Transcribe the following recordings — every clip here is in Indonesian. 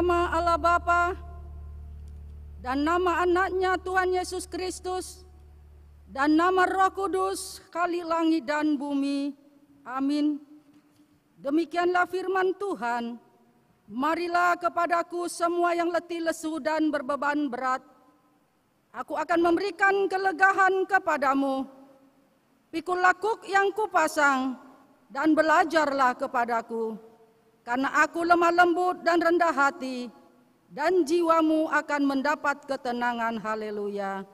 nama Allah Bapa dan nama anaknya Tuhan Yesus Kristus dan nama Roh Kudus, Khalik langit dan bumi. Amin. Demikianlah firman Tuhan. Marilah kepadaku semua yang letih lesu dan berbeban berat. Aku akan memberikan kelegahan kepadamu. Pikul lakuk yang kupasang dan belajarlah kepadaku. Karena aku lemah lembut dan rendah hati, dan jiwamu akan mendapat ketenangan. Haleluya.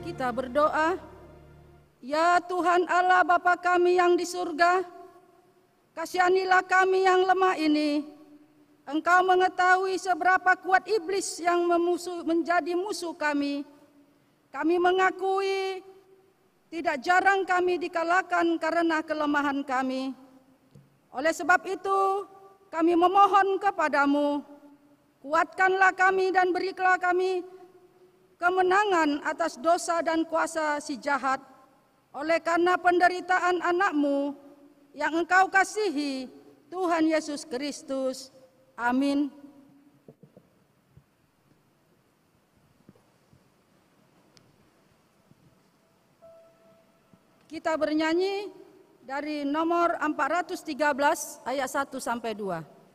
Kita berdoa. Ya Tuhan Allah Bapa kami yang di surga, kasihanilah kami yang lemah ini. Engkau mengetahui seberapa kuat iblis yang menjadi musuh kami. Kami mengakui tidak jarang kami dikalahkan karena kelemahan kami. Oleh sebab itu kami memohon kepadamu, kuatkanlah kami dan berilah kami kemenangan atas dosa dan kuasa si jahat, oleh karena penderitaan anak-Mu yang Engkau kasihi, Tuhan Yesus Kristus. Amin. Kita bernyanyi dari nomor 413 ayat 1 sampai 2.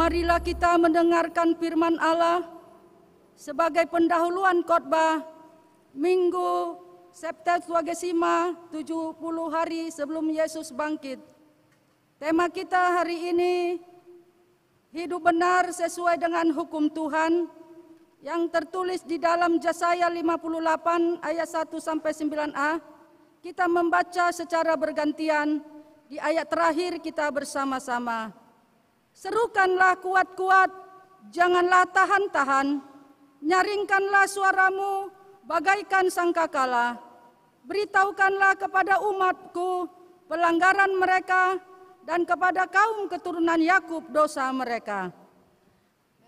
Marilah kita mendengarkan firman Allah sebagai pendahuluan khotbah Minggu Septuagesima 70 hari sebelum Yesus bangkit. Tema kita hari ini, hidup benar sesuai dengan hukum Tuhan, yang tertulis di dalam Yesaya 58 ayat 1 sampai 9a. Kita membaca secara bergantian, di ayat terakhir kita bersama-sama. Serukanlah kuat-kuat, janganlah tahan-tahan, nyaringkanlah suaramu bagaikan sangkakala. Beritahukanlah kepada umatku pelanggaran mereka dan kepada kaum keturunan Yakub dosa mereka.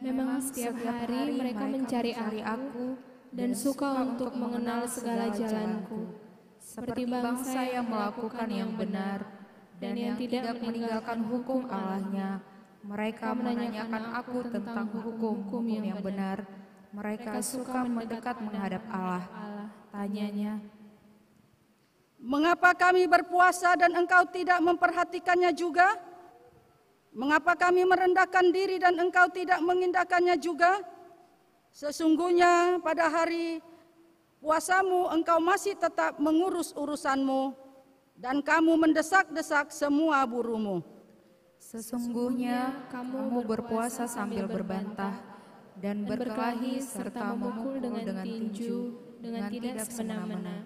Memang setiap hari mereka mencari aku dan suka untuk mengenal segala jalanku. Seperti bangsa yang melakukan yang benar dan yang tidak meninggalkan hukum Allahnya. Mereka menanyakan aku tentang hukum yang benar Mereka suka mendekat menghadap Allah. Tanyanya, mengapa kami berpuasa dan engkau tidak memperhatikannya juga? Mengapa kami merendahkan diri dan engkau tidak mengindahkannya juga? Sesungguhnya pada hari puasamu engkau masih tetap mengurus urusanmu dan kamu mendesak-desak semua burumu. sesungguhnya kamu berpuasa sambil berbantah dan berkelahi serta memukul dengan tinju dengan tidak semena-mena.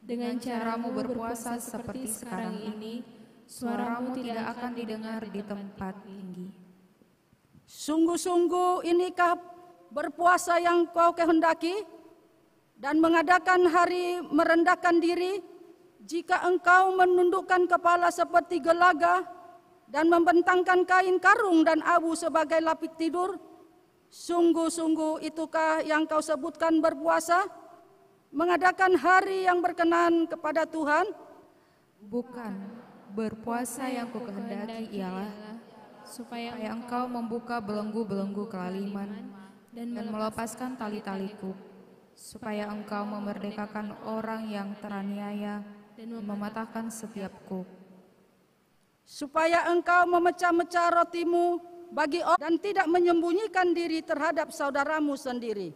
Dengan caramu berpuasa seperti sekarang ini, suaramu tidak akan didengar di tempat tinggi. Sungguh-sungguh inikah berpuasa yang kau kehendaki dan mengadakan hari merendahkan diri, jika engkau menundukkan kepala seperti gelaga dan membentangkan kain karung dan abu sebagai lapik tidur? Sungguh-sungguh itukah yang kau sebutkan berpuasa? Mengadakan hari yang berkenan kepada Tuhan? Bukan, berpuasa yang kukehendaki ialah supaya engkau membuka belenggu-belenggu kelaliman dan melepaskan tali-taliku, supaya engkau memerdekakan orang yang teraniaya dan mematahkan setiap kuk. Supaya engkau memecah-mecah rotimu bagi orang dan tidak menyembunyikan diri terhadap saudaramu sendiri.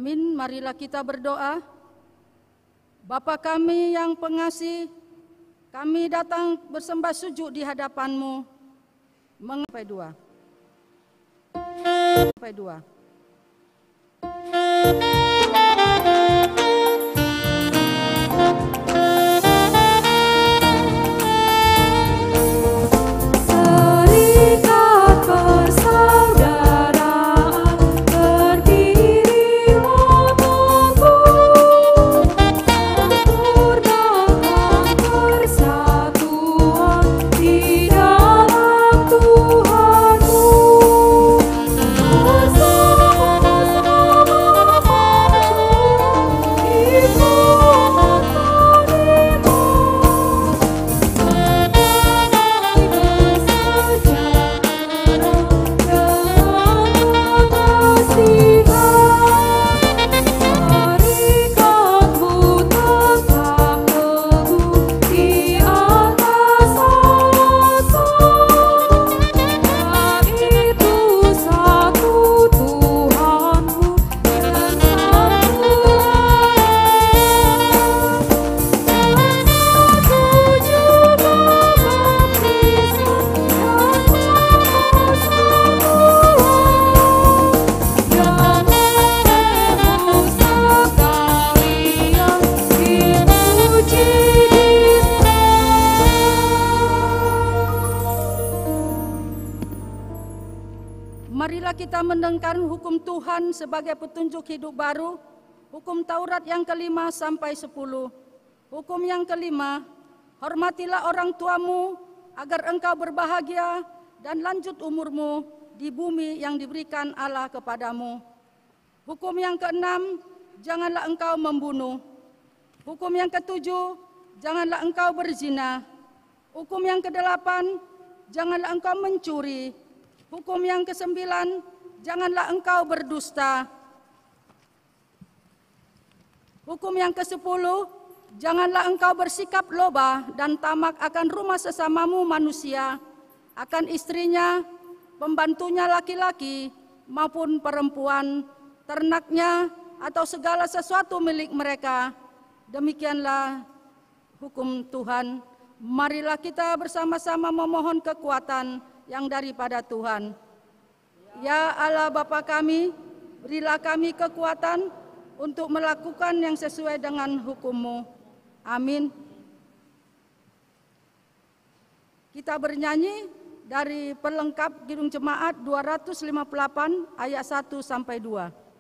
Amin, marilah kita berdoa. Bapa kami yang pengasih, kami datang bersembah sujud di hadapan-Mu. Sampai dua. Marilah kita mendengar hukum Tuhan sebagai petunjuk hidup baru. Hukum Taurat yang ke-5 sampai 10. Hukum yang ke-5, hormatilah orang tuamu agar engkau berbahagia dan lanjut umurmu di bumi yang diberikan Allah kepadamu. Hukum yang ke-6, janganlah engkau membunuh. Hukum yang ke-7, janganlah engkau berzina. Hukum yang ke-8, janganlah engkau mencuri. Hukum yang ke-9, janganlah engkau berdusta. Hukum yang ke-10, janganlah engkau bersikap loba dan tamak akan rumah sesamamu manusia, akan istrinya, pembantunya laki-laki maupun perempuan, ternaknya atau segala sesuatu milik mereka. Demikianlah hukum Tuhan. Marilah kita bersama-sama memohon kekuatan yang daripada Tuhan. Ya Allah Bapa kami, berilah kami kekuatan untuk melakukan yang sesuai dengan hukum-Mu. Amin. Kita bernyanyi dari pelengkap Kidung Jemaat 258 ayat 1 sampai 2.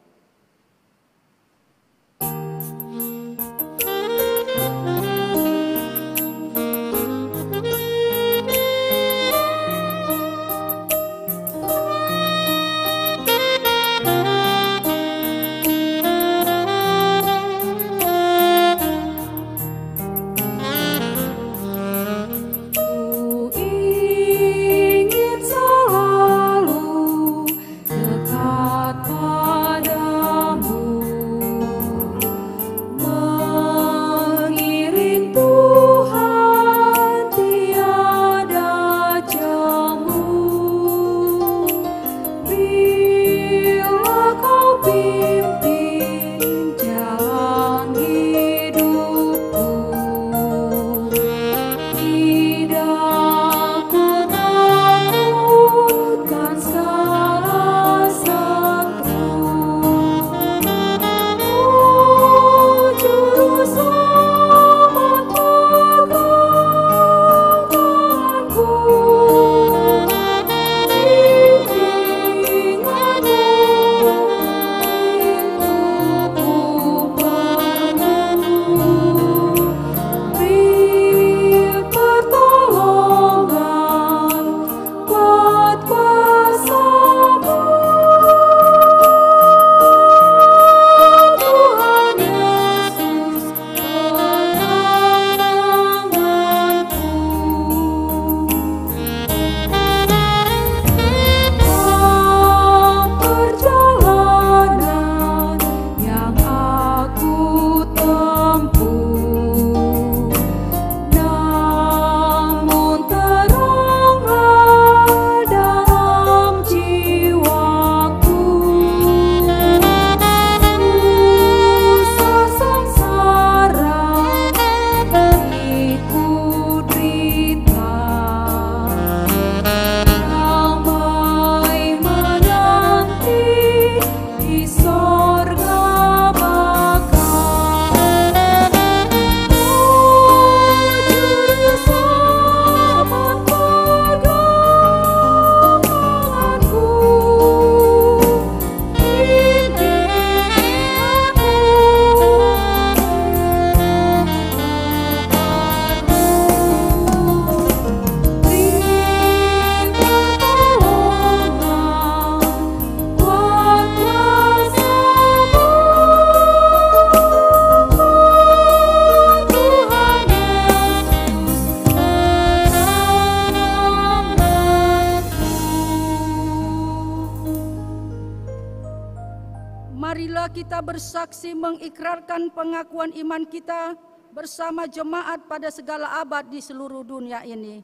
Marilah kita bersaksi mengikrarkan pengakuan iman kita bersama jemaat pada segala abad di seluruh dunia ini.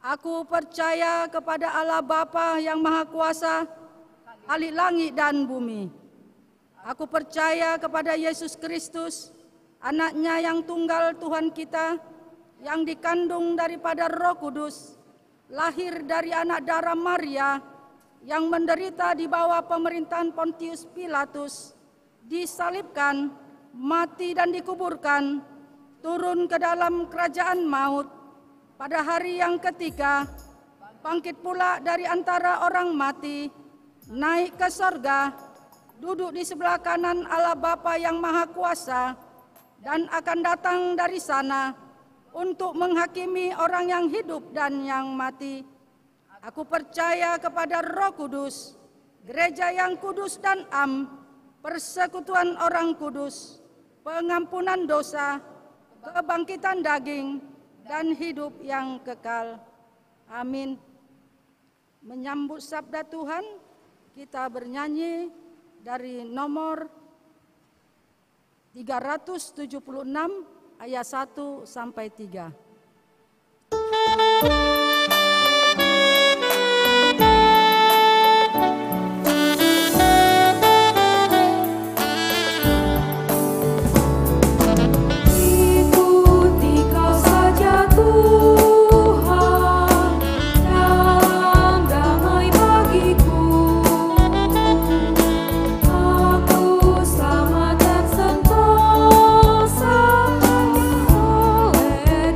Aku percaya kepada Allah Bapa yang Maha Kuasa, Khalik langit dan bumi. Aku percaya kepada Yesus Kristus, Anak-Nya yang tunggal Tuhan kita, yang dikandung daripada Roh Kudus, lahir dari anak darah Maria, yang menderita di bawah pemerintahan Pontius Pilatus, disalibkan, mati dan dikuburkan, turun ke dalam kerajaan maut, pada hari yang ketiga, bangkit pula dari antara orang mati, naik ke sorga, duduk di sebelah kanan Allah Bapa yang Maha Kuasa, dan akan datang dari sana untuk menghakimi orang yang hidup dan yang mati. Aku percaya kepada Roh Kudus, gereja yang kudus dan am, persekutuan orang kudus, pengampunan dosa, kebangkitan daging, dan hidup yang kekal. Amin. Menyambut sabda Tuhan, kita bernyanyi dari nomor 376 ayat 1 sampai 3. Sentosa oleh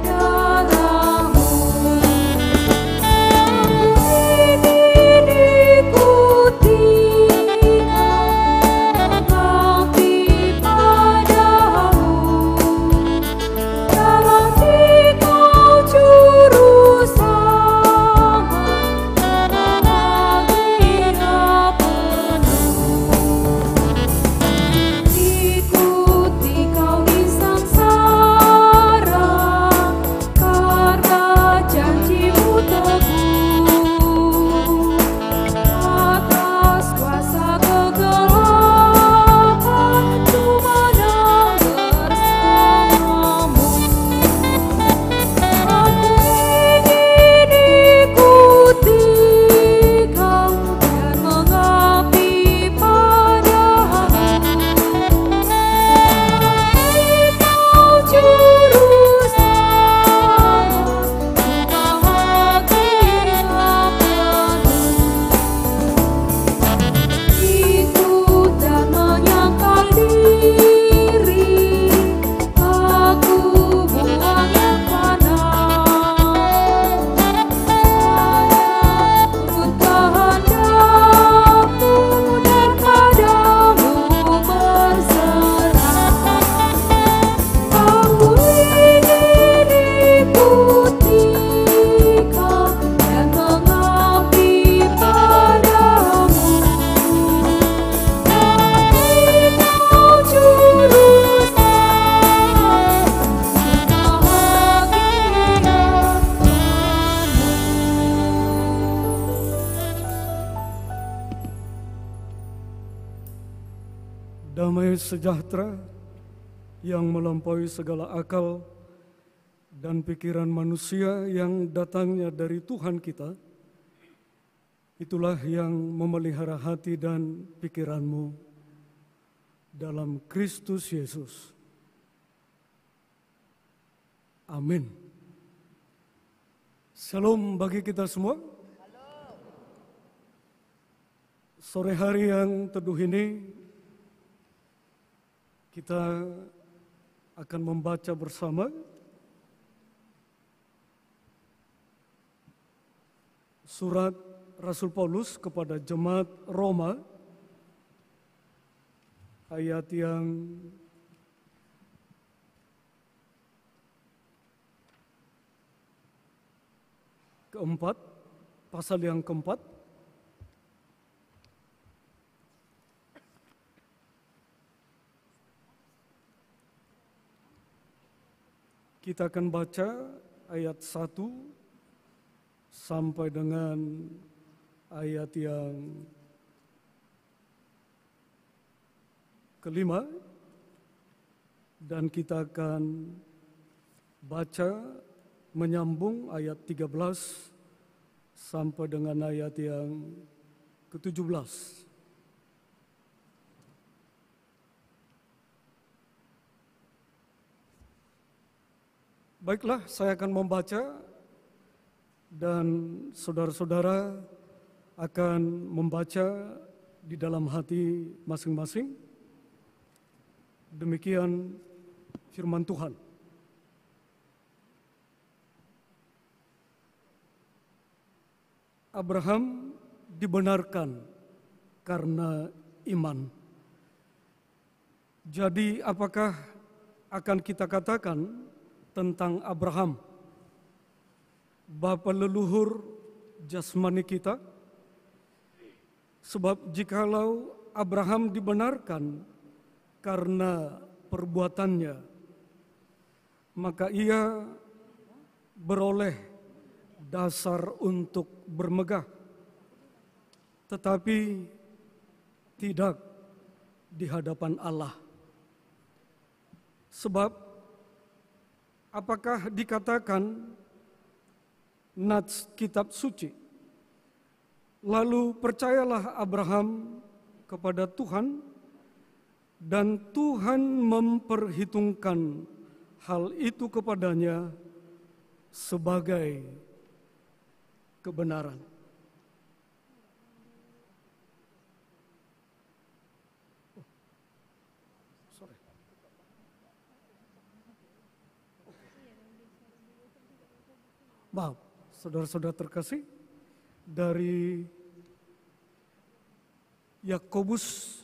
damai sejahtera yang melampaui segala akal dan pikiran manusia yang datangnya dari Tuhan kita, itulah yang memelihara hati dan pikiranmu dalam Kristus Yesus. Amin. Shalom bagi kita semua. Sore hari yang teduh ini, kita akan membaca bersama surat Rasul Paulus kepada jemaat Roma, ayat yang keempat, pasal yang keempat. Kita akan baca ayat 1 sampai dengan ayat yang kelima, dan kita akan baca menyambung ayat 13 sampai dengan ayat yang ke-17. Baiklah, saya akan membaca dan saudara-saudara akan membaca di dalam hati masing-masing. Demikian firman Tuhan. Abraham dibenarkan karena iman. Jadi apakah akan kita katakan tentang Abraham, bapa leluhur jasmani kita? Sebab jikalau Abraham dibenarkan karena perbuatannya, maka ia beroleh dasar untuk bermegah, tetapi tidak di hadapan Allah. Sebab apakah dikatakan nats kitab suci, lalu percayalah Abraham kepada Tuhan, dan Tuhan memperhitungkan hal itu kepadanya sebagai kebenaran. Maaf, saudara-saudara terkasih, dari Yakobus,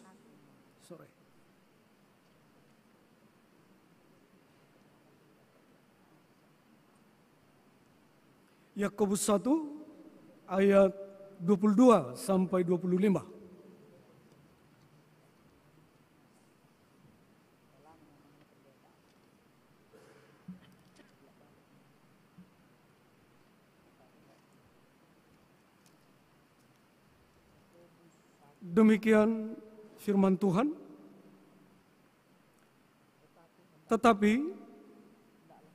Yakobus 1 ayat 22 sampai 25. Demikian firman Tuhan. Tetapi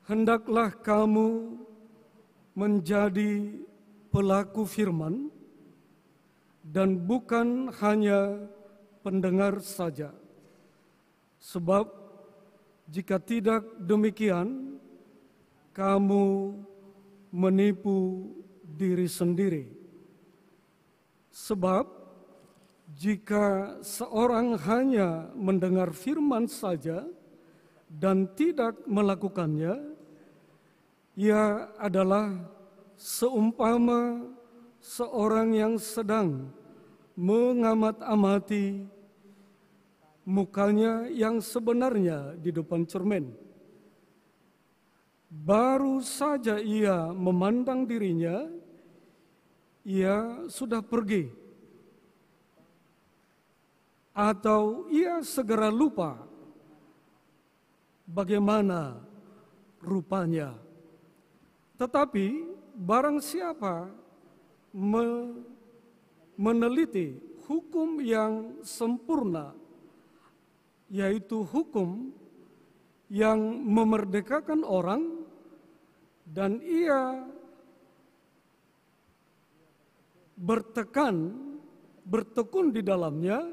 hendaklah kamu menjadi pelaku firman dan bukan hanya pendengar saja. Sebab jika tidak demikian, kamu menipu diri sendiri. Sebab jika seorang hanya mendengar firman saja dan tidak melakukannya, ia adalah seumpama seorang yang sedang mengamat-amati mukanya yang sebenarnya di depan cermin. Baru saja ia memandang dirinya, ia sudah pergi. Atau ia segera lupa bagaimana rupanya. Tetapi barang siapa meneliti hukum yang sempurna, yaitu hukum yang memerdekakan orang dan ia bertekun di dalamnya,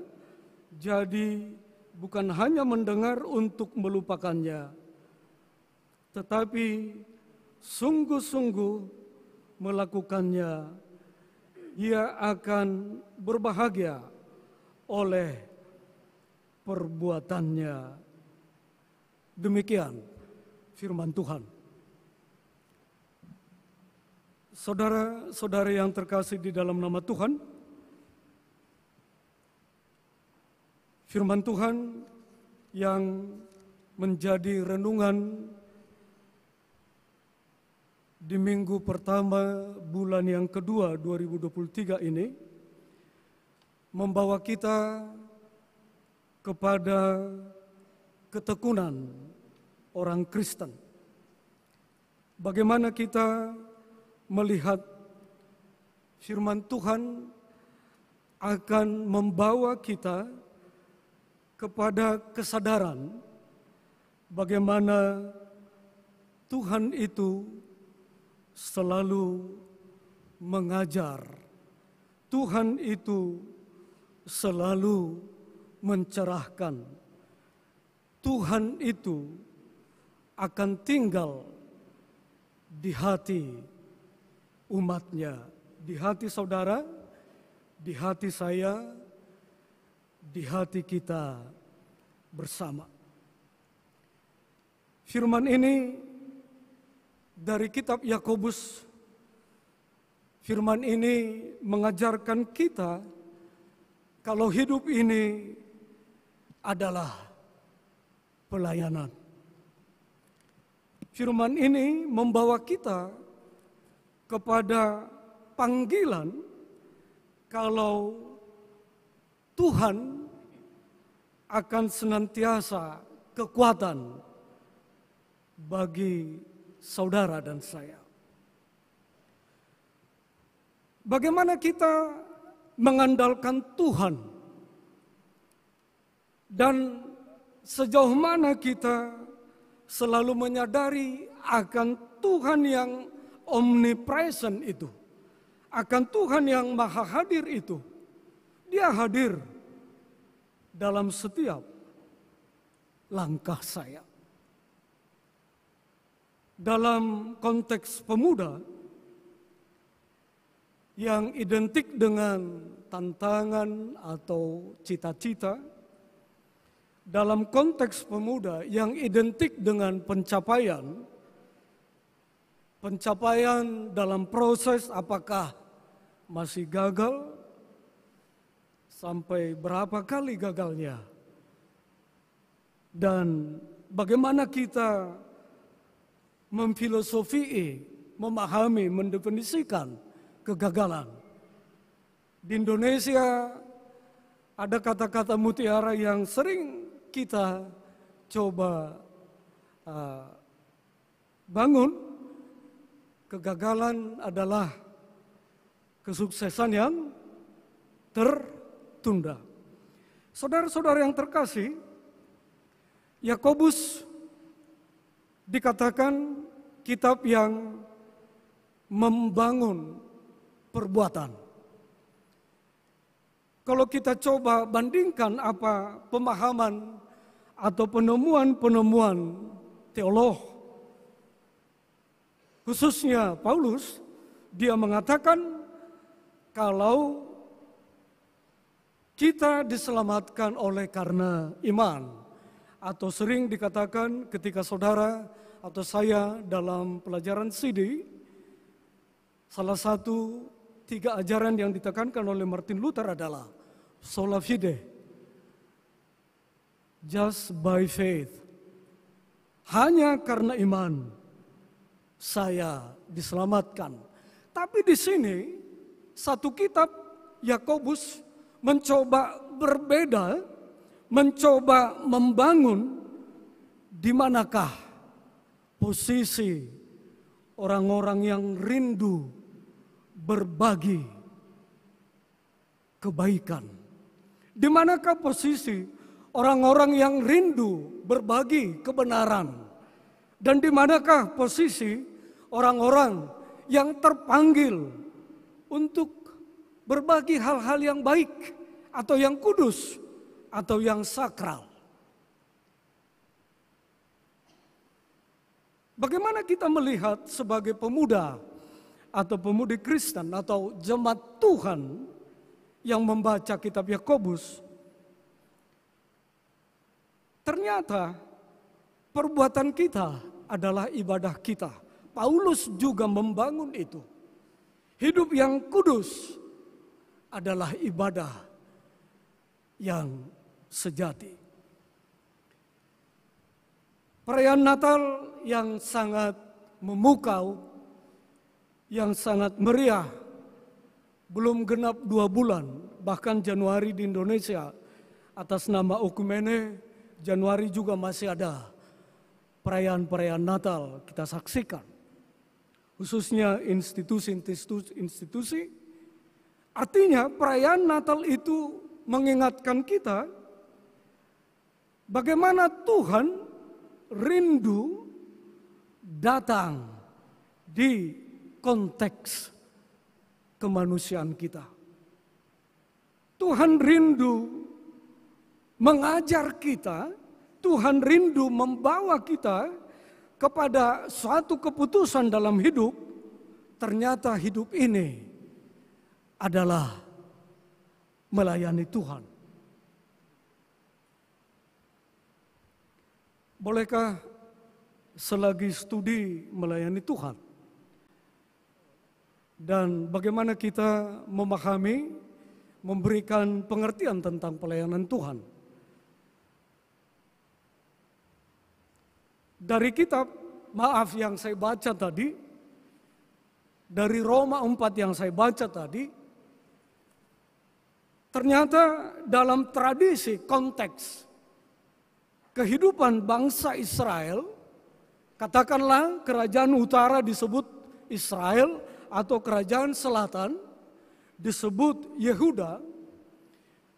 jadi bukan hanya mendengar untuk melupakannya, tetapi sungguh-sungguh melakukannya. Ia akan berbahagia oleh perbuatannya. Demikian firman Tuhan. Saudara-saudara yang terkasih di dalam nama Tuhan, firman Tuhan yang menjadi renungan di minggu pertama bulan yang kedua 2023 ini membawa kita kepada ketekunan orang Kristen. Bagaimana kita melihat firman Tuhan akan membawa kita kepada kesadaran bagaimana Tuhan itu selalu mengajar. Tuhan itu selalu mencerahkan. Tuhan itu akan tinggal di hati umatnya, di hati saudara, di hati saya, di hati kita bersama. Firman ini dari kitab Yakobus. Firman ini mengajarkan kita kalau hidup ini adalah pelayanan. Firman ini membawa kita kepada panggilan kalau Tuhan akan senantiasa kekuatan bagi saudara dan saya. Bagaimana kita mengandalkan Tuhan dan sejauh mana kita selalu menyadari akan Tuhan yang omnipresent itu, akan Tuhan yang maha hadir itu. Dia hadir dalam setiap langkah saya. Dalam konteks pemuda yang identik dengan tantangan atau cita-cita, dalam konteks pemuda yang identik dengan pencapaian dalam proses apakah masih gagal, sampai berapa kali gagalnya, dan bagaimana kita memfilosofii, memahami, mendefinisikan kegagalan. Di Indonesia ada kata-kata mutiara yang sering kita coba bangun. Kegagalan adalah kesuksesan yang tertunda. Saudara-saudara yang terkasih, Yakobus dikatakan kitab yang membangun perbuatan. Kalau kita coba bandingkan apa pemahaman atau penemuan-penemuan teolog, khususnya Paulus, dia mengatakan kalau kita diselamatkan oleh karena iman, atau sering dikatakan ketika saudara atau saya dalam pelajaran CD, salah satu 3 ajaran yang ditekankan oleh Martin Luther adalah sola fide, just by faith, hanya karena iman saya diselamatkan. Tapi di sini satu kitab Yakobus mencoba berbeda, mencoba membangun di manakah posisi orang-orang yang rindu berbagi kebaikan. Di manakah posisi orang-orang yang rindu berbagi kebenaran. Dan di manakah posisi orang-orang yang terpanggil untuk berbagi hal-hal yang baik atau yang kudus atau yang sakral? Bagaimana kita melihat sebagai pemuda atau pemudi Kristen atau jemaat Tuhan yang membaca kitab Yakobus? Ternyata perbuatan kita adalah ibadah kita. Paulus juga membangun itu. Hidup yang kudus adalah ibadah yang sejati. Perayaan Natal yang sangat memukau, yang sangat meriah, belum genap 2 bulan, bahkan Januari di Indonesia atas nama Okumene, Januari juga masih ada perayaan-perayaan Natal kita saksikan. Khususnya institusi-institusi. Artinya perayaan Natal itu mengingatkan kita bagaimana Tuhan rindu datang di konteks kemanusiaan kita. Tuhan rindu mengajar kita, Tuhan rindu membawa kita kepada suatu keputusan dalam hidup. Ternyata hidup ini adalah melayani Tuhan. Bolehkah selagi studi melayani Tuhan? Dan bagaimana kita memahami, memberikan pengertian tentang pelayanan Tuhan? Dari kitab, maaf yang saya baca tadi, dari Roma 4 yang saya baca tadi, ternyata dalam tradisi konteks kehidupan bangsa Israel, katakanlah kerajaan utara disebut Israel atau kerajaan selatan disebut Yehuda.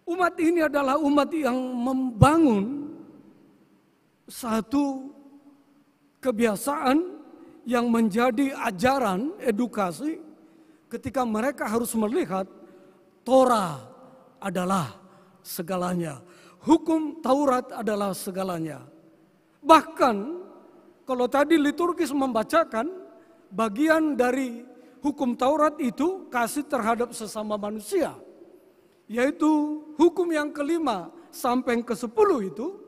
Umat ini adalah umat yang membangun satu kebiasaan yang menjadi ajaran edukasi ketika mereka harus melihat Torah adalah segalanya. Hukum Taurat adalah segalanya. Bahkan kalau tadi liturgis membacakan bagian dari hukum Taurat itu kasih terhadap sesama manusia. Yaitu hukum yang kelima sampai yang ke-10 itu.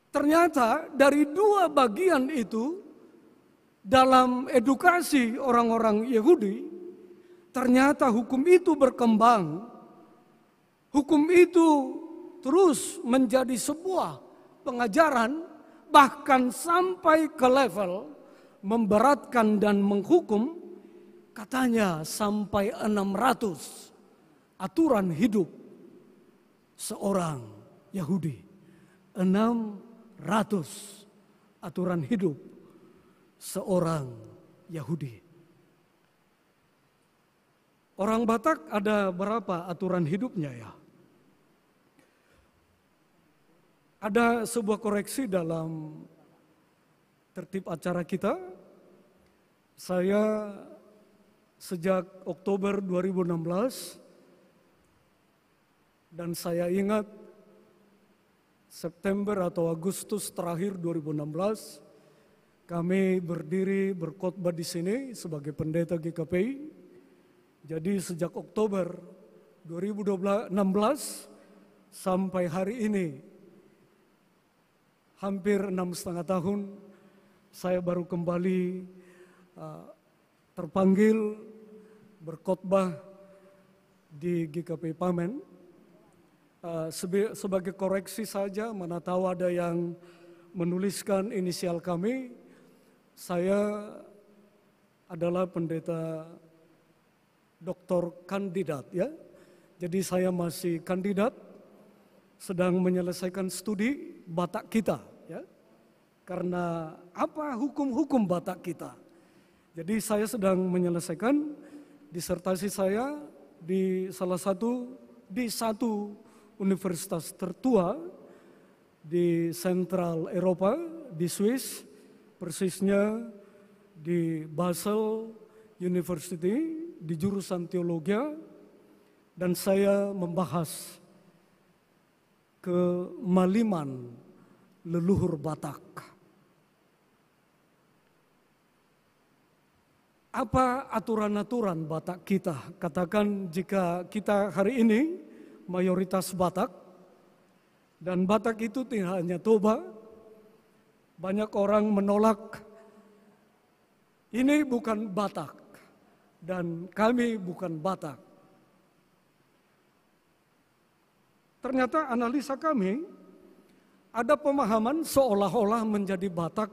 Ternyata dari 2 bagian itu dalam edukasi orang-orang Yahudi, ternyata hukum itu berkembang. Hukum itu terus menjadi sebuah pengajaran, bahkan sampai ke level memberatkan dan menghukum, katanya sampai 600 aturan hidup seorang Yahudi. 600 aturan hidup seorang Yahudi. Orang Batak ada berapa aturan hidupnya ya? Ada sebuah koreksi dalam tertib acara kita. Saya sejak Oktober 2016 dan saya ingat September atau Agustus terakhir 2016 kami berdiri berkhotbah di sini sebagai pendeta GKPI. Jadi sejak Oktober 2016 sampai hari ini hampir 6,5 tahun saya baru kembali terpanggil berkhotbah di GKP Pamen. Sebagai koreksi saja, mana tahu ada yang menuliskan inisial kami. Saya adalah pendeta doktor kandidat ya. Jadi saya masih kandidat, sedang menyelesaikan studi Batak kita ya. Karena apa hukum-hukum Batak kita. Jadi saya sedang menyelesaikan disertasi saya di satu universitas tertua di Central Eropa, di Swiss, persisnya di Basel University, di jurusan teologi, dan saya membahas kemaliman leluhur Batak. Apa aturan-aturan Batak kita? Katakan jika kita hari ini mayoritas Batak, dan Batak itu tidak hanya Toba, banyak orang menolak, ini bukan Batak, dan kami bukan Batak. Ternyata analisa kami, ada pemahaman seolah-olah menjadi Batak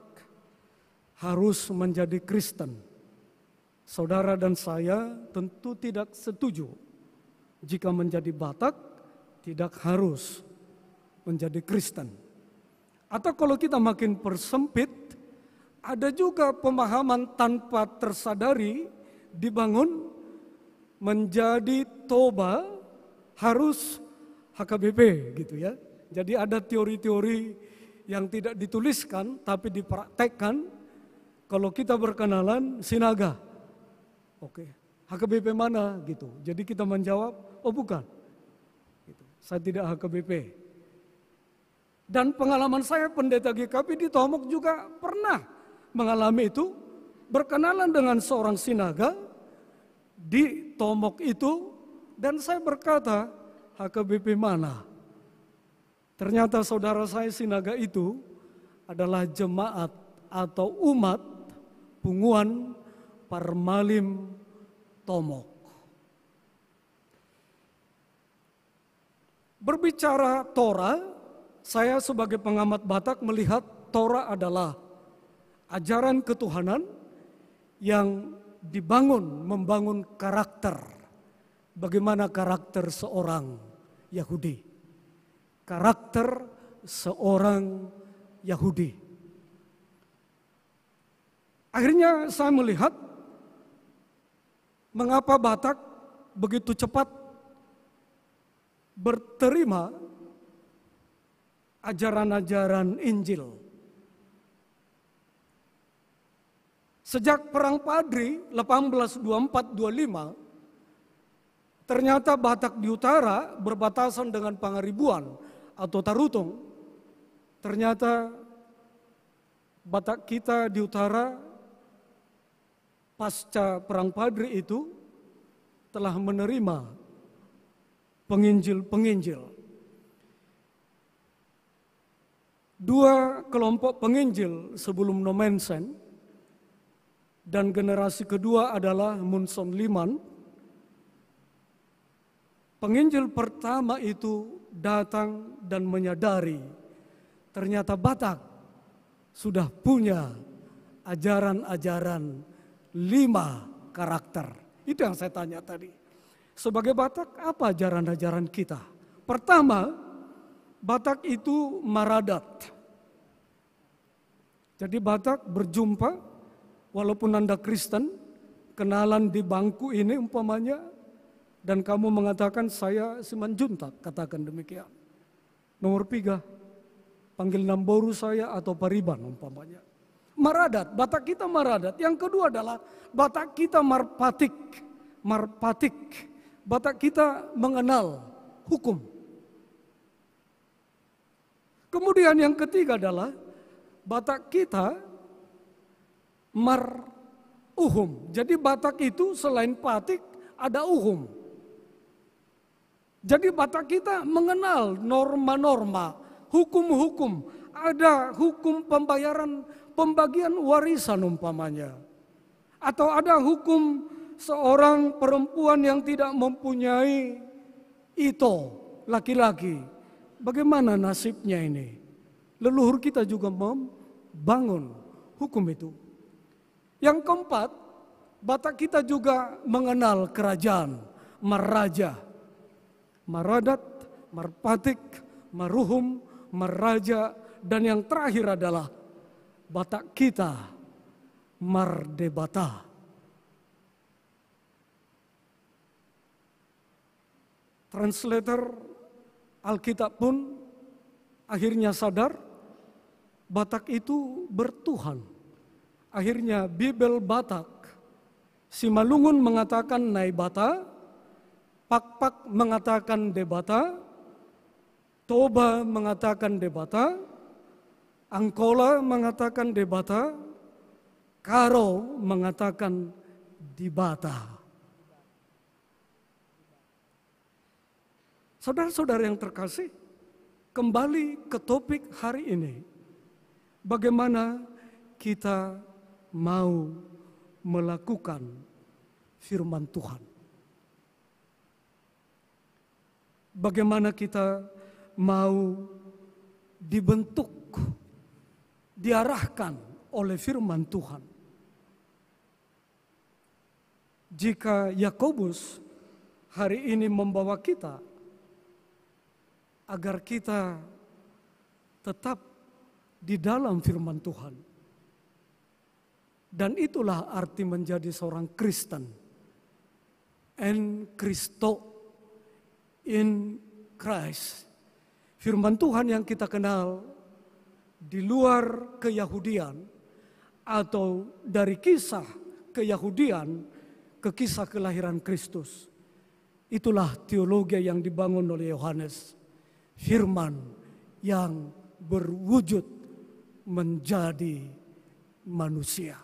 harus menjadi Kristen. Saudara dan saya tentu tidak setuju. Jika menjadi Batak, tidak harus menjadi Kristen. Atau kalau kita makin persempit, ada juga pemahaman tanpa tersadari dibangun menjadi Toba harus HKBP gitu ya. Jadi ada teori-teori yang tidak dituliskan tapi dipraktekkan. Kalau kita berkenalan sinaga, oke, HKBP mana gitu. Jadi kita menjawab, oh bukan, gitu. Saya tidak HKBP. Dan pengalaman saya pendeta GKP di Tomok juga pernah mengalami itu, berkenalan dengan seorang sinaga di Tomok itu, dan saya berkata, HKBP mana? Ternyata saudara saya sinaga itu adalah jemaat atau umat Punguan Parmalim Tomok. Berbicara Torah, saya sebagai pengamat Batak melihat Torah adalah ajaran ketuhanan yang membangun karakter. Bagaimana karakter seorang Yahudi? Karakter seorang Yahudi. Akhirnya saya melihat mengapa Batak begitu cepat berterima ajaran-ajaran Injil. Sejak Perang Padri 1824-25, ternyata Batak di utara berbatasan dengan Pangaribuan atau Tarutung. Ternyata Batak kita di utara pasca Perang Padri itu telah menerima penginjil-penginjil. Dua kelompok penginjil sebelum Nomensen, dan generasi kedua adalah Munson Liman. Penginjil pertama itu datang dan menyadari ternyata Batak sudah punya ajaran-ajaran 5 karakter. Itu yang saya tanya tadi. Sebagai Batak, apa ajaran-ajaran kita? Pertama, Batak itu maradat. Jadi Batak berjumpa, walaupun Anda Kristen, kenalan di bangku ini umpamanya, dan kamu mengatakan saya Simanjuntak, katakan demikian. Nomor 3, panggil Namboru saya atau Pariban umpamanya. Maradat, Batak kita maradat. Yang kedua adalah Batak kita marpatik. Batak kita mengenal hukum. Kemudian yang ketiga adalah Batak kita maruhum. Jadi Batak itu selain patik ada uhum. Jadi Batak kita mengenal norma-norma, hukum-hukum. Ada hukum pembagian warisan umpamanya. Atau ada hukum seorang perempuan yang tidak mempunyai laki-laki. Bagaimana nasibnya ini? Leluhur kita juga membangun hukum itu. Yang keempat, Batak kita juga mengenal kerajaan, maraja. Maradat, marpatik, maruhum, maraja, dan yang terakhir adalah Batak kita mardebata. Translator Alkitab pun akhirnya sadar Batak itu bertuhan. Akhirnya Bibel Batak, Simalungun mengatakan Nai Bata, Pakpak mengatakan Debata, Toba mengatakan Debata, Angkola mengatakan Debata, Karo mengatakan Dibata. Saudara-saudara yang terkasih, kembali ke topik hari ini. Bagaimana kita mau melakukan firman Tuhan? Bagaimana kita mau dibentuk, diarahkan oleh firman Tuhan? Jika Yakobus hari ini membawa kita agar kita tetap di dalam firman Tuhan. Dan itulah arti menjadi seorang Kristen. En Christo, in Christ. Firman Tuhan yang kita kenal di luar keyahudian atau dari kisah keyahudian ke kisah kelahiran Kristus. Itulah teologi yang dibangun oleh Yohanes. Firman yang berwujud menjadi manusia.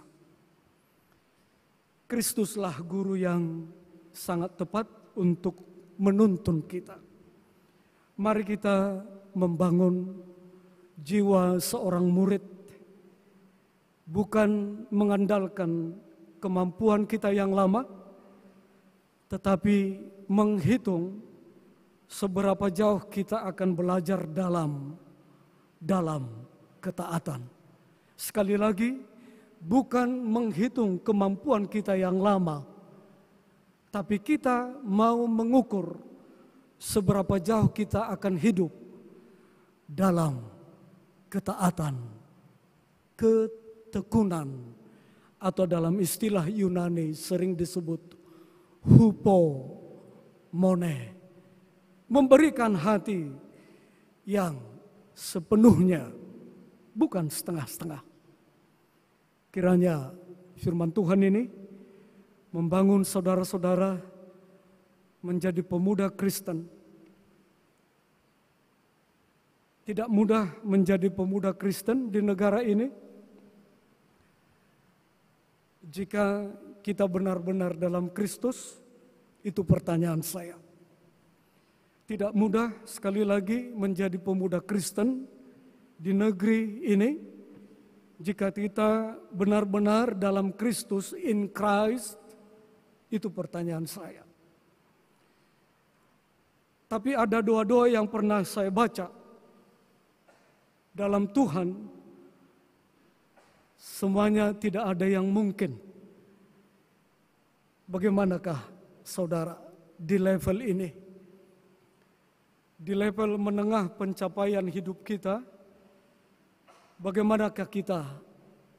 Kristuslah guru yang sangat tepat untuk menuntun kita. Mari kita membangun jiwa seorang murid, bukan mengandalkan kemampuan kita yang lama, tetapi menghitung seberapa jauh kita akan belajar dalam ketaatan. Sekali lagi, bukan menghitung kemampuan kita yang lama, tapi kita mau mengukur seberapa jauh kita akan hidup dalam ketaatan, ketekunan, atau dalam istilah Yunani sering disebut hupomone. Memberikan hati yang sepenuhnya, bukan setengah-setengah. Kiranya firman Tuhan ini membangun saudara-saudara menjadi pemuda Kristen. Tidak mudah menjadi pemuda Kristen di negara ini. Jika kita benar-benar dalam Kristus, itu pertanyaan saya. Tidak mudah sekali lagi menjadi pemuda Kristen di negeri ini jika kita benar-benar dalam Kristus, in Christ. Itu pertanyaan saya. Tapi ada doa-doa yang pernah saya baca dalam Tuhan, semuanya tidak ada yang mungkin. Bagaimanakah saudara di level ini? Di level menengah pencapaian hidup kita, bagaimanakah kita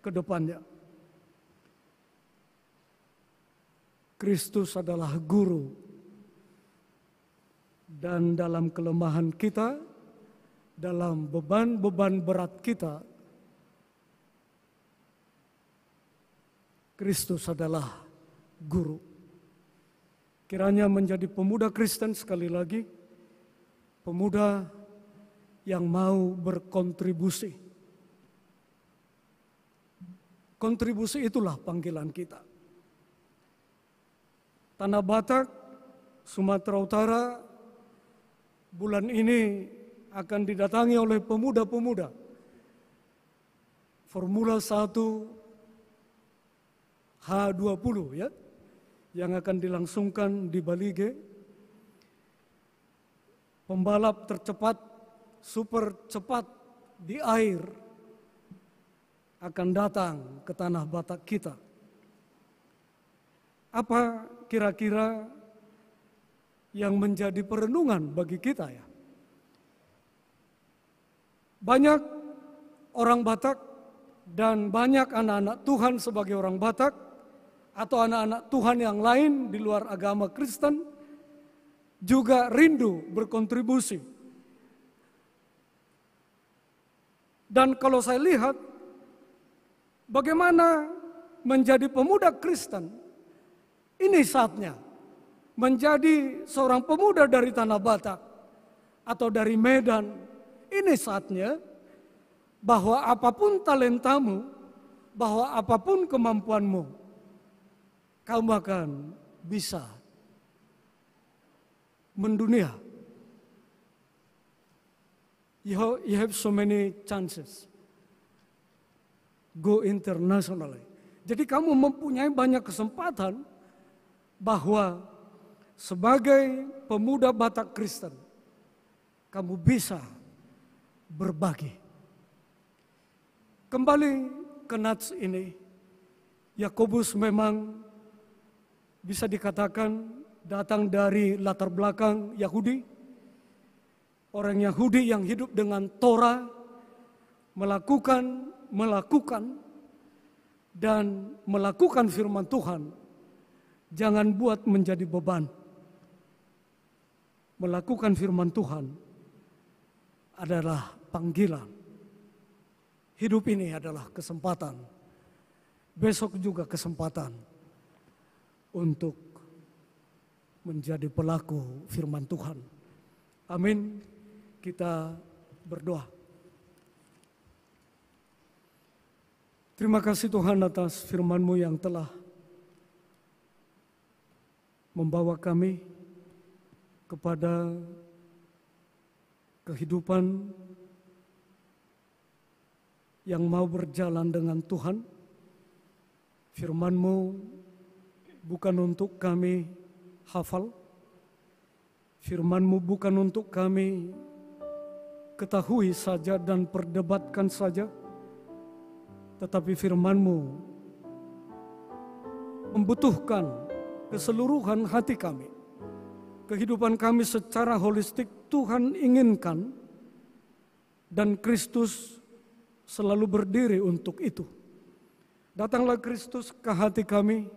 ke depannya? Kristus adalah guru, dan dalam kelemahan kita, dalam beban-beban berat kita, Kristus adalah guru. Kiranya menjadi pemuda Kristen sekali lagi, pemuda yang mau berkontribusi. Kontribusi itulah panggilan kita. Tanah Batak, Sumatera Utara, bulan ini akan didatangi oleh pemuda-pemuda. Formula 1 H20 ya, yang akan dilangsungkan di Balige. Pembalap tercepat, super cepat di air akan datang ke tanah Batak kita. Apa kira-kira yang menjadi perenungan bagi kita ya? Banyak orang Batak dan banyak anak-anak Tuhan sebagai orang Batak atau anak-anak Tuhan yang lain di luar agama Kristen juga rindu berkontribusi Dan kalau saya lihat bagaimana menjadi pemuda Kristen, ini saatnya menjadi seorang pemuda dari Tanah Batak atau dari Medan. Ini saatnya bahwa apapun talentamu, bahwa apapun kemampuanmu, kamu akan bisa mendunia. You have so many chances. Go internationally. Jadi kamu mempunyai banyak kesempatan bahwa sebagai pemuda Batak Kristen, kamu bisa berbagi. Kembali ke nats ini, Yakobus memang bisa dikatakan datang dari latar belakang Yahudi. Orang Yahudi yang hidup dengan Torah, melakukan dan melakukan firman Tuhan. Jangan buat menjadi beban. Melakukan firman Tuhan adalah panggilan. Hidup ini adalah kesempatan. Besok juga kesempatan untuk menjadi pelaku firman Tuhan. Amin. Kita berdoa. Terima kasih Tuhan atas firman-Mu yang telah membawa kami kepada kehidupan yang mau berjalan dengan Tuhan. Firman-Mu bukan untuk kami hafal. Firman-Mu bukan untuk kami ketahui saja dan perdebatkan saja, tetapi firman-Mu membutuhkan keseluruhan hati kami. Kehidupan kami secara holistik Tuhan inginkan, dan Kristus selalu berdiri untuk itu. Datanglah Kristus ke hati kami.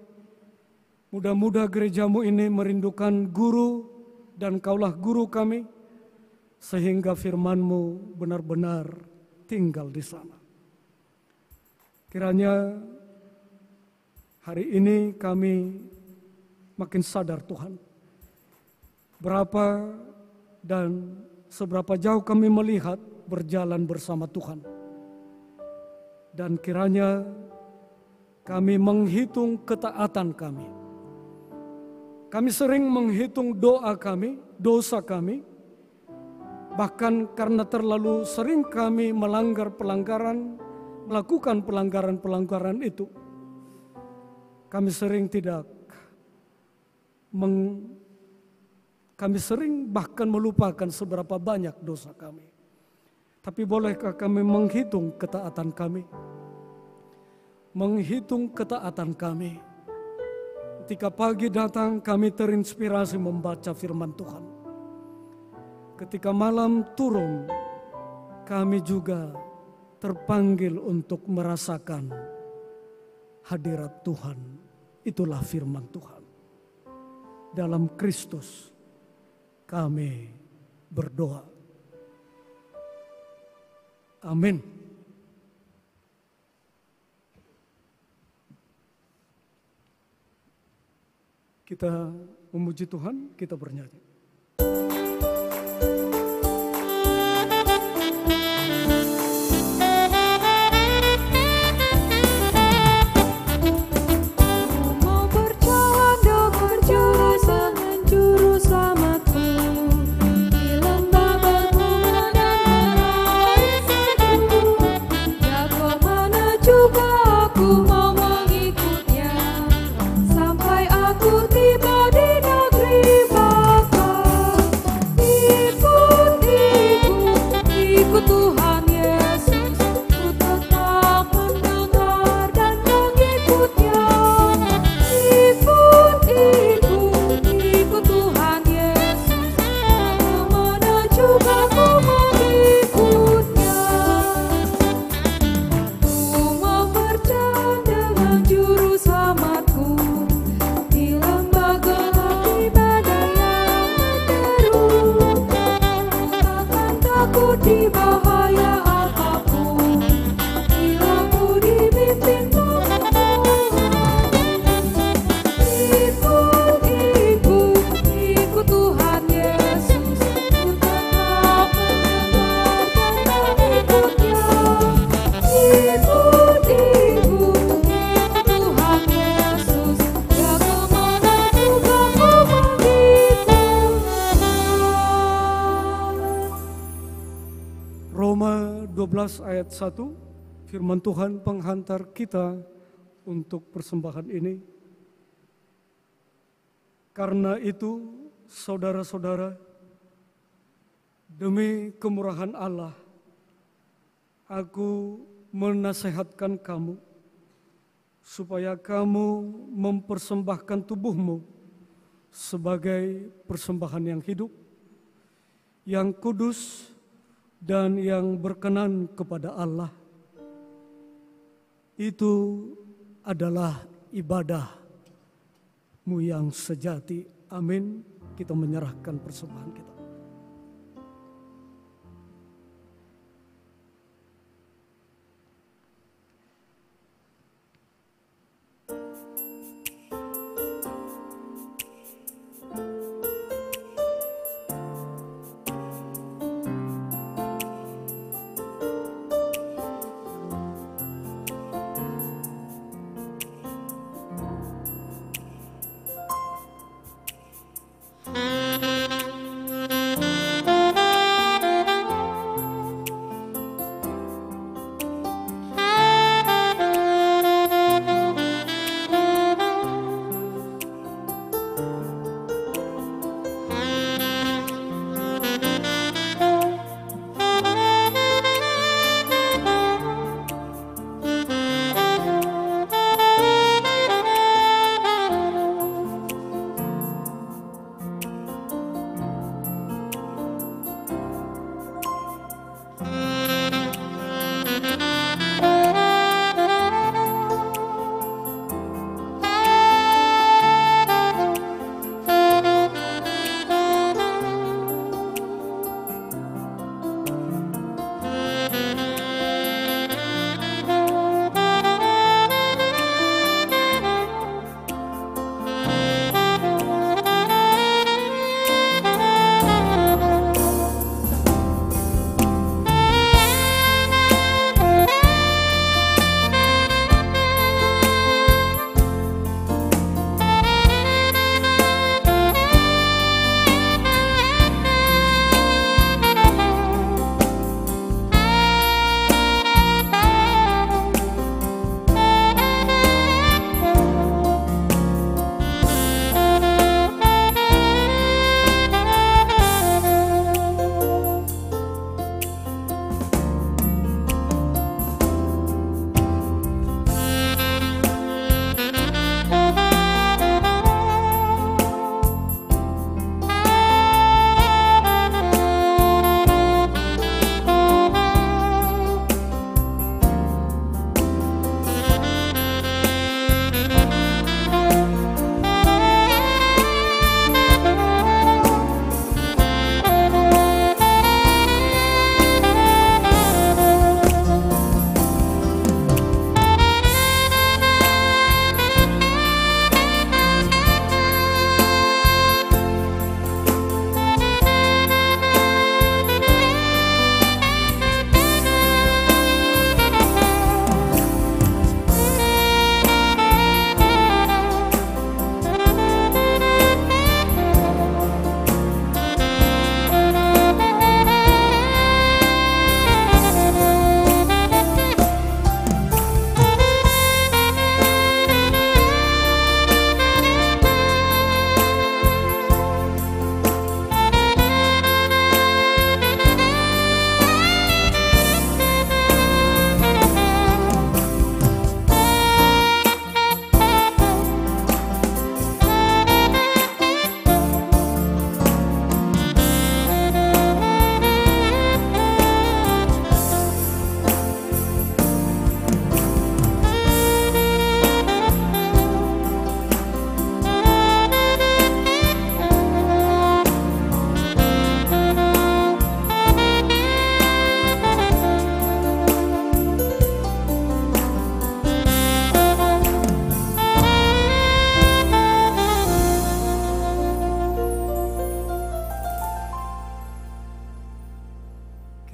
Mudah-mudahan gereja-Mu ini merindukan guru, dan Kaulah guru kami, sehingga firman-Mu benar-benar tinggal di sana. Kiranya hari ini kami makin sadar Tuhan, berapa dan seberapa jauh kami melihat berjalan bersama Tuhan. Dan kiranya kami menghitung ketaatan kami. Kami sering menghitung doa kami, dosa kami. Bahkan karena terlalu sering kami melakukan pelanggaran itu, kami sering bahkan melupakan seberapa banyak dosa kami. Tapi bolehkah kami menghitung ketaatan kami? Menghitung ketaatan kami. Ketika pagi datang kami terinspirasi membaca firman Tuhan. Ketika malam turun, kami juga terpanggil untuk merasakan hadirat Tuhan. Itulah firman Tuhan. Dalam Kristus kami berdoa. Amin. Kita memuji Tuhan, kita bernyanyi. Di bahaya apapun. 12 ayat 1, firman Tuhan penghantar kita untuk persembahan ini. Karena itu, saudara-saudara, demi kemurahan Allah, aku menasihatkan kamu supaya kamu mempersembahkan tubuhmu sebagai persembahan yang hidup, yang kudus, dan yang berkenan kepada Allah. Itu adalah ibadahmu yang sejati. Amin. Kita menyerahkan persembahan kita.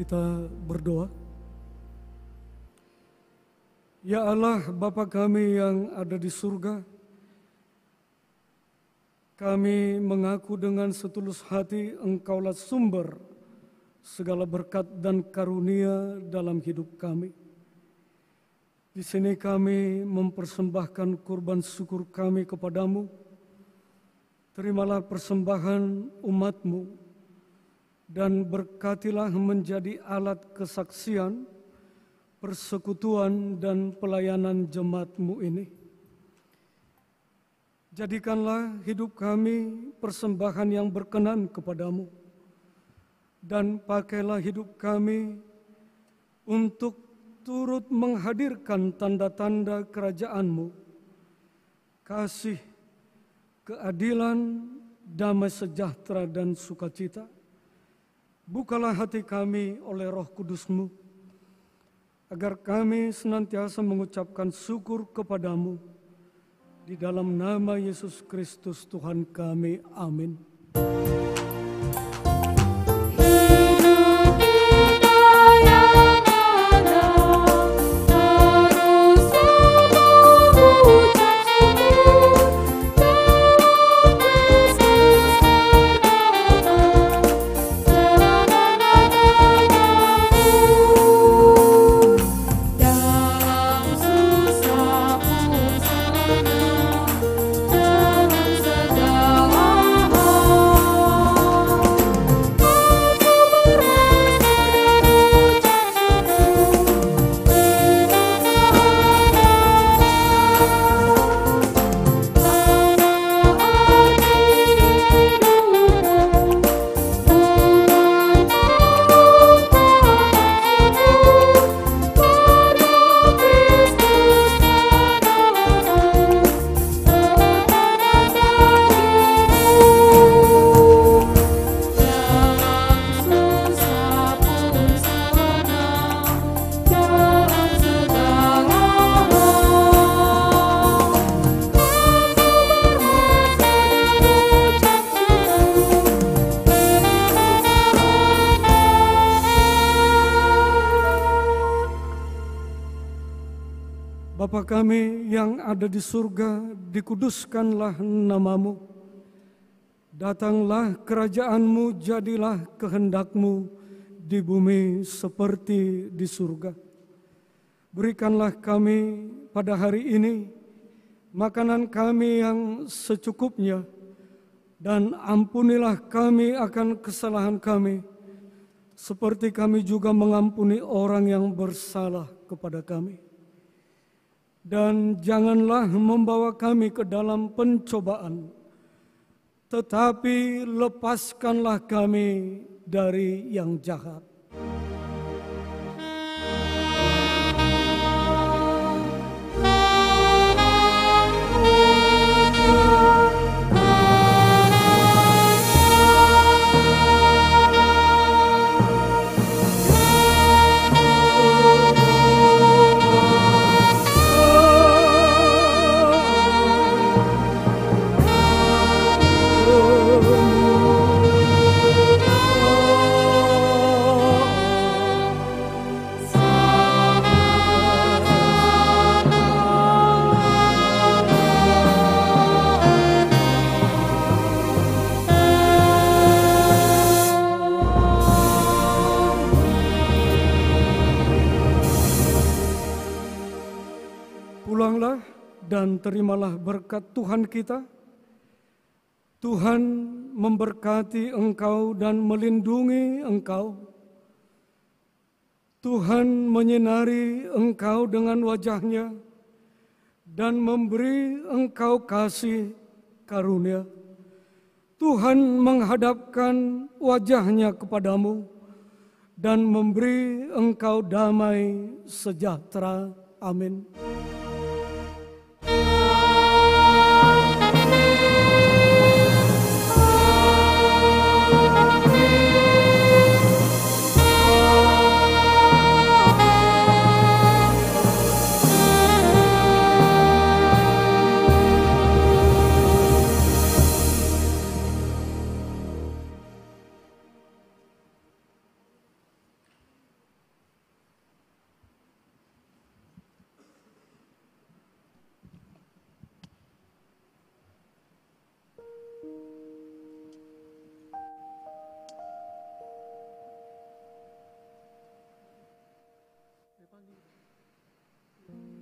Kita berdoa. Ya Allah, Bapa kami yang ada di surga, kami mengaku dengan setulus hati Engkaulah sumber segala berkat dan karunia dalam hidup kami. Di sini kami mempersembahkan kurban syukur kami kepadamu. Terimalah persembahan umat-Mu dan berkatilah menjadi alat kesaksian, persekutuan dan pelayanan jemaat-Mu ini. Jadikanlah hidup kami persembahan yang berkenan kepadamu, dan pakailah hidup kami untuk turut menghadirkan tanda-tanda kerajaan-Mu, kasih, keadilan, damai sejahtera dan sukacita. Bukalah hati kami oleh Roh Kudus-Mu, agar kami senantiasa mengucapkan syukur kepadamu. Di dalam nama Yesus Kristus Tuhan kami, amin. Bapa kami yang ada di surga, dikuduskanlah nama-Mu. Datanglah kerajaan-Mu, jadilah kehendak-Mu di bumi seperti di surga. Berikanlah kami pada hari ini makanan kami yang secukupnya, dan ampunilah kami akan kesalahan kami, seperti kami juga mengampuni orang yang bersalah kepada kami. Dan janganlah membawa kami ke dalam pencobaan, tetapi lepaskanlah kami dari yang jahat. Pulanglah dan terimalah berkat Tuhan kita. Tuhan memberkati engkau dan melindungi engkau. Tuhan menyinari engkau dengan wajah-Nya dan memberi engkau kasih karunia. Tuhan menghadapkan wajah-Nya kepadamu dan memberi engkau damai sejahtera. Amin.